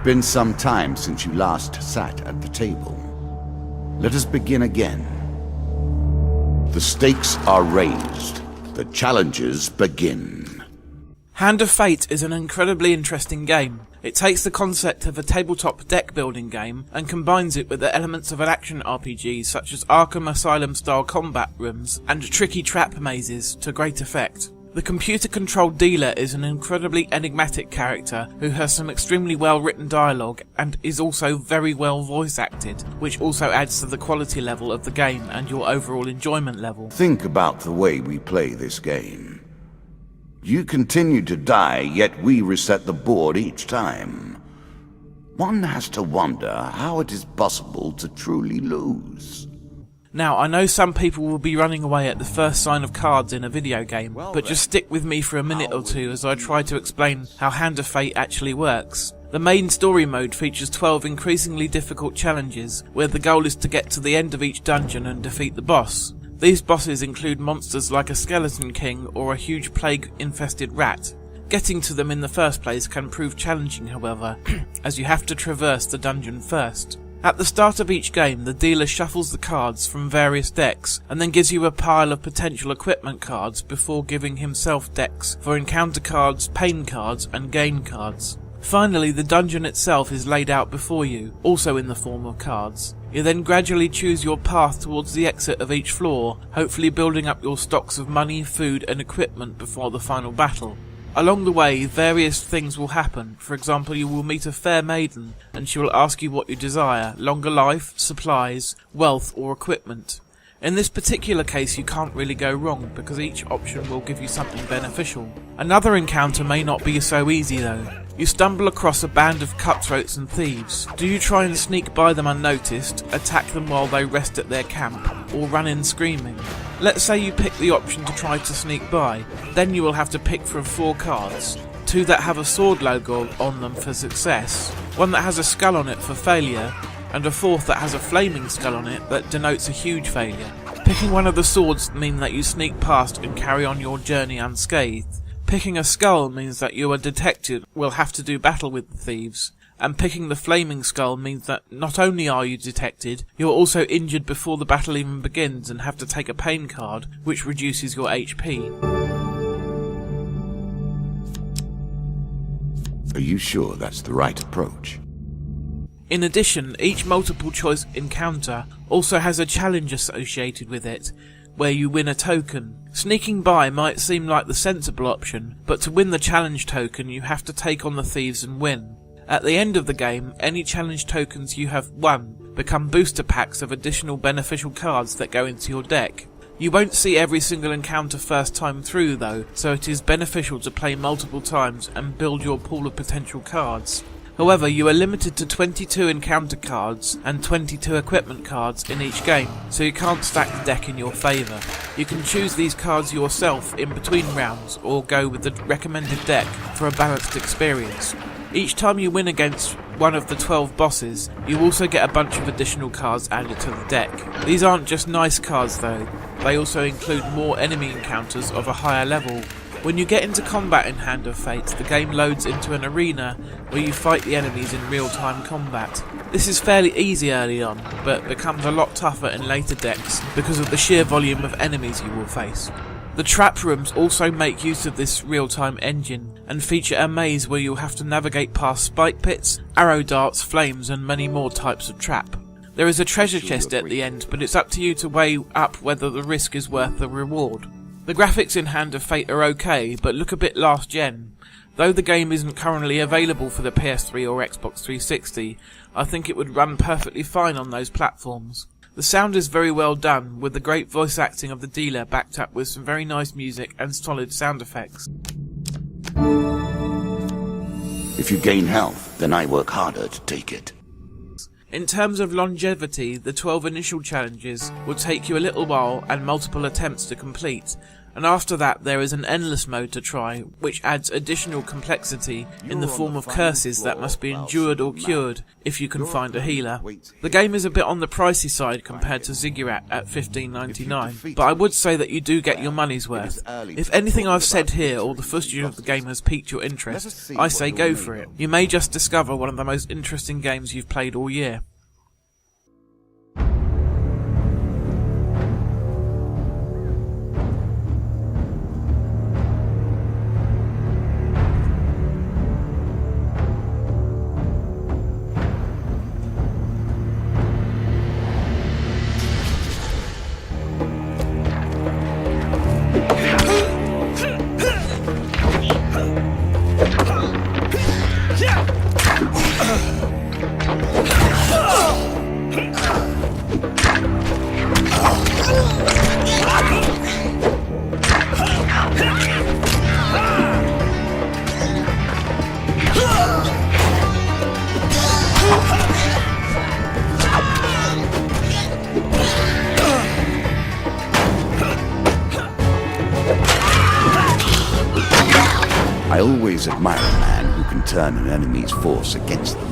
been some time since you last sat at the table. Let us begin again. The stakes are raised. The challenges begin. Hand of Fate is an incredibly interesting game. It takes the concept of a tabletop deck building game and combines it with the elements of an action RPG such as Arkham Asylum style combat rooms and tricky trap mazes to great effect. The computer-controlled dealer is an incredibly enigmatic character who has some extremely well-written dialogue and is also very well voice-acted, which also adds to the quality level of the game and your overall enjoyment level. Think about the way we play this game. You continue to die, yet we reset the board each time. One has to wonder how it is possible to truly lose. Now, I know some people will be running away at the first sign of cards in a video game, but just stick with me for a minute or two as I try to explain how Hand of Fate actually works. The main story mode features 12 increasingly difficult challenges, where the goal is to get to the end of each dungeon and defeat the boss. These bosses include monsters like a skeleton king or a huge plague-infested rat. Getting to them in the first place can prove challenging, however, as you have to traverse the dungeon first. At the start of each game, the dealer shuffles the cards from various decks and then gives you a pile of potential equipment cards before giving himself decks for encounter cards, pain cards and gain cards. Finally, the dungeon itself is laid out before you, also in the form of cards. You then gradually choose your path towards the exit of each floor, hopefully building up your stocks of money, food and equipment before the final battle. Along the way, various things will happen. For example, you will meet a fair maiden, and she will ask you what you desire: longer life, supplies, wealth, or equipment. In this particular case, you can't really go wrong, because each option will give you something beneficial. Another encounter may not be so easy though. You stumble across a band of cutthroats and thieves. Do you try and sneak by them unnoticed, attack them while they rest at their camp, or run in screaming? Let's say you pick the option to try to sneak by, then you will have to pick from 4 cards. 2 that have a sword logo on them for success, 1 that has a skull on it for failure, and a 4th that has a flaming skull on it that denotes a huge failure. Picking one of the swords means that you sneak past and carry on your journey unscathed. Picking a skull means that you are detected, will have to do battle with the thieves. And picking the flaming skull means that not only are you detected, you are also injured before the battle even begins and have to take a pain card, which reduces your HP. Are you sure that's the right approach? In addition, each multiple choice encounter also has a challenge associated with it, where you win a token. Sneaking by might seem like the sensible option, but to win the challenge token you have to take on the thieves and win. At the end of the game, any challenge tokens you have won become booster packs of additional beneficial cards that go into your deck. You won't see every single encounter first time through though, so it is beneficial to play multiple times and build your pool of potential cards. However, you are limited to 22 encounter cards and 22 equipment cards in each game, so you can't stack the deck in your favour. You can choose these cards yourself in between rounds or go with the recommended deck for a balanced experience. Each time you win against one of the 12 bosses, you also get a bunch of additional cards added to the deck. These aren't just nice cards though, they also include more enemy encounters of a higher level. When you get into combat in Hand of Fate, the game loads into an arena where you fight the enemies in real-time combat. This is fairly easy early on, but becomes a lot tougher in later decks because of the sheer volume of enemies you will face. The trap rooms also make use of this real-time engine and feature a maze where you'll have to navigate past spike pits, arrow darts, flames and many more types of trap. There is a treasure chest at the end, but it's up to you to weigh up whether the risk is worth the reward. The graphics in Hand of Fate are okay, but look a bit last gen. Though the game isn't currently available for the PS3 or Xbox 360, I think it would run perfectly fine on those platforms. The sound is very well done, with the great voice acting of the dealer backed up with some very nice music and solid sound effects. If you gain health, then I work harder to take it. In terms of longevity, the 12 initial challenges will take you a little while and multiple attempts to complete, And after that there is an endless mode to try, which adds additional complexity in the form of curses that must be endured or cured if you can find a healer. The game is a bit on the pricey side compared to Ziggurat at $15.99, but I would say that you do get your money's worth. If anything I've said here or the footage of the game has piqued your interest, I say go for it. You may just discover one of the most interesting games you've played all year. I always admire a man who can turn an enemy's force against them.